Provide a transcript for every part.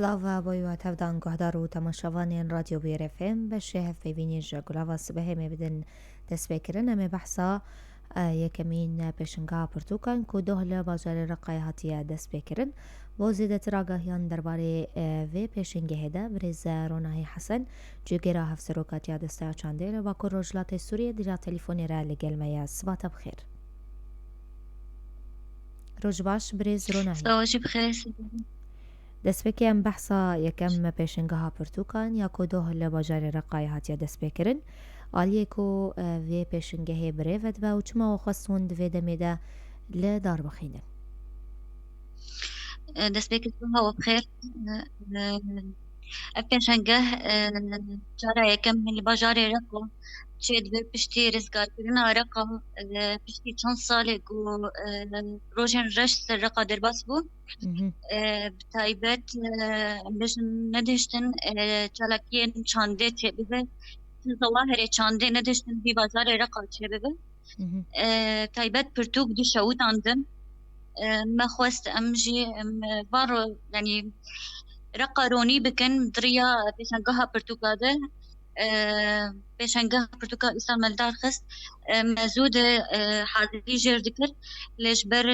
سلاوا بویو تفدان گهدار و تماشاوانین رادیو بیر اف ام بشه فیبینیج گلاوا سبه می بدن دست بکرن امی بحثا یکمین پشنگا پرتوکان که دوهل بازار رقای هاتیه دست بکرن و زیده تراغاهیان درباره و پشنگه هده بریز روناهی حسن جگیرا هفت سروکاتیا دسته چانده و که رجلات سوریه دیرا تلیفونی را لگل میا سبات بخیر روز باش بریز روناهی صباحی بخیر. دەست پێکیان بەحسا یەکەم پێشنگەها پرتوکان یا کۆدۆ لە باژارێ ڕقای هاتیە دەست پێکردن ئالیەک و وێ پێشنگەهەیە برێڤەت بە و چمەوە خەستون دوێ دەمێدا لە داربخینن دەست پێکردنەوە بخێر پێشەنگە جارا یەکەم لە باژارێ ڕقا چێ دوێ پشتی ڕزگارکردنا ڕقا پشتی چەند ساڵێک و ڕۆژێن ڕەش سەر ڕقا دەرباس بوو بتایبەت بێژن نەدێشتن چالاکیên çandê çê bibe ظواهرê çandê nediştin vî bazarê reqa çê bibe taybet pirtûk du şewîtan din me xwest em jî van yanî reqa ronî bikin diriya pêşangeha pirtûka de pêşangeha pirtûka îsal meldar xist mezû de hazirî jêr dikir lê ji ber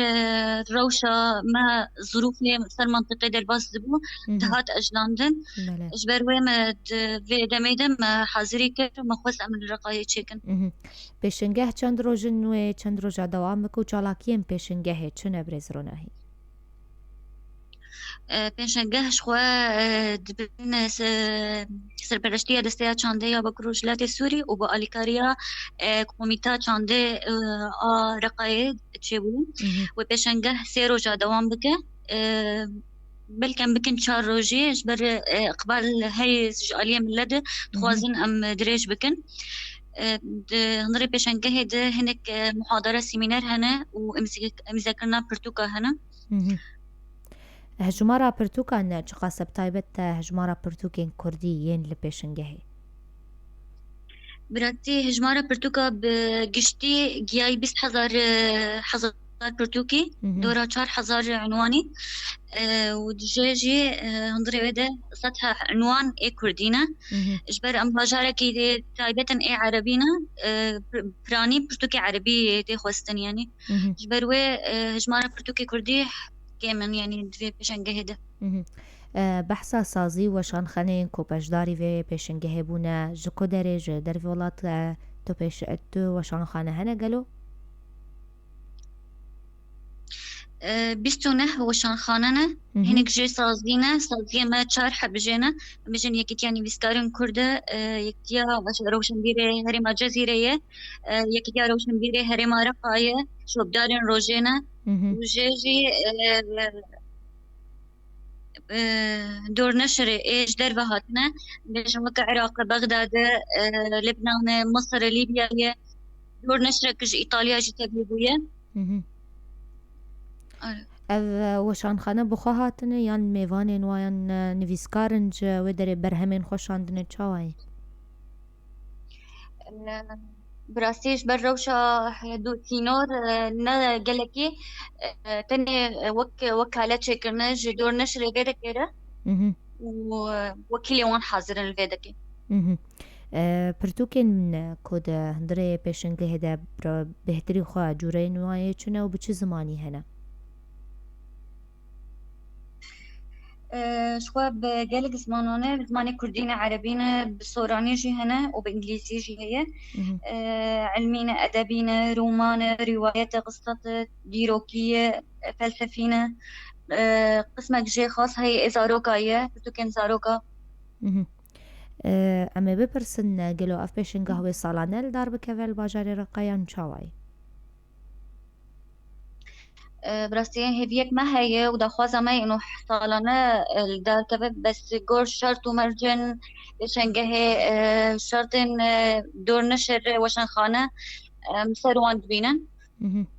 rewşa me zirûfê ser mantiqê derbas dibû dihat ejlandin ji ber wê me vê demê de me hazirî kir me xwest em li reqayê çêkin پێشنگەه چەند ڕۆژن نوێ چەند ڕۆژە دەوام بکە و چالاکیên پێشنگەهێ چنە برێز ڕۆناهی پێشەنگەه ji xwe dibin serperestiya desteya çandeya Bakurojlatê Sûrî û bi alîkariya komîta çandê a Reqayê çêbûn wê pêşengeh sê roja dewam bike belkem bikin 4 rojê ji ber iqbal heyê ji aliyê millet de dixwazin em dirêj bikin hundirê pêşengehê de hinek muhadara semîner hene û imzekirina pirtûka hene هەژمارە پرتوکان چ قاسب تایبەت هەژمارە پرتوکên کوردی یên li pêşingehê براتي هجمارة برتوكا بقشتي جياي 20,000 برتوكي دورا 4,000 عنواني ودجاجي هندري ويدا سطح عنوان اي كردينا اجبر ام باجارة كي تايبتا اي عربينا براني برتوكي عربي دي خوستن يعني اجبر وي هجمارة برتوكي كردي كيمن يعني دوي بشنگه ده بەحسا سازی و شانخانەیەن کۆپەشداری وێ پێشنگەهێ بوونە ji کۆ derê ji dervê welat tu weşanxane hene gelo 29 وشانخانه هناك جي سازينا سازية ما 4 حبجينا بجن يكيت يعني بيسكارن كردة يكتيا روشن بيري هرما جزيرية يكتيا روشن بيري هرما رقاية شو بدارن روجينا وجيجي دور نشر ايش دربه هاتنا بجن وكا عراق بغداد لبنان مصر ليبيا دور نشر كج ايطاليا جي تبليبوية ev weşanxane bixwe hatine yan mêvanên wayan nivîskarin ji wê derê berhemên xweşandinê çawa ye براسيش بالروشة دو سينور نا جلكي تاني وكالة شكرنا جدور نشر الفيدا كده ووكيلي وان حاضر الفيدا كي پرتوکên ku di hundirê pêşingehê de bêhtirî xwe cûreyên wayê çune û bi çi zimanî hene شوى بجالك زمانونا بزماني كردينا عربينا بصوراني جي هنا وبإنجليزي جي هي علمينا أدبينا رومانا روايات قصة ديروكية فلسفينا قسمك جي خاص هي إزاروكاية بتوكين زاروكا ئەمێ بپرسن گەلۆ ئەف پێشنگە هەوێ ساڵانە لە دار بکەوێت باژارێ ڕقەیان چاوای براستيين هيفيك ما هي ودخوازة ما إنه حصالنا الدار كبب بس جور شرط ومرجن شنجه شرطين دور نشر وشن خانة مسروان بينا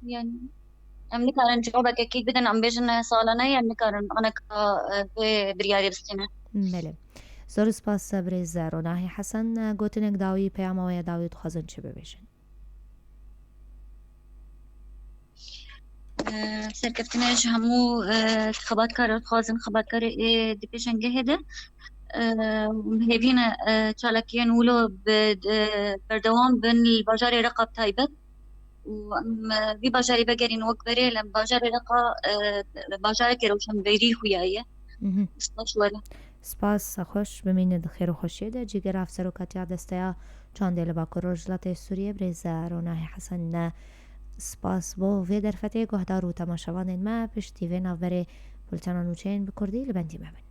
يعني أمني كارن جوابك أكيد بدن أم بيجن صالنا يعني كارن أنا في برياري بستنا بله زۆر سپاس برێز ڕۆناهی حەسەن گوتنێک داوی پەیامەوەیە داوی دخوازن چی ببێژن سرکفتنش همو خبرکار خازن خبرکار دیپیشنگه هده هیوین چالکیان ولو بردوام بن البجار رقب تایبت و وی بجاری بگرین وقت بره لم بجار رقا بجار که روشن بیری خویایه استاش ولا سپاس خوش بمینید خیر و خوشی ده جگر افسر و کتیع دستیا چانده لباکر رجلت سوریه بریزه روناه حسن سپاس بو وی در فتح گهدار و تماشاوان ما پشتی وی ناو بره بلچنان و چین بکردی لبندی مبین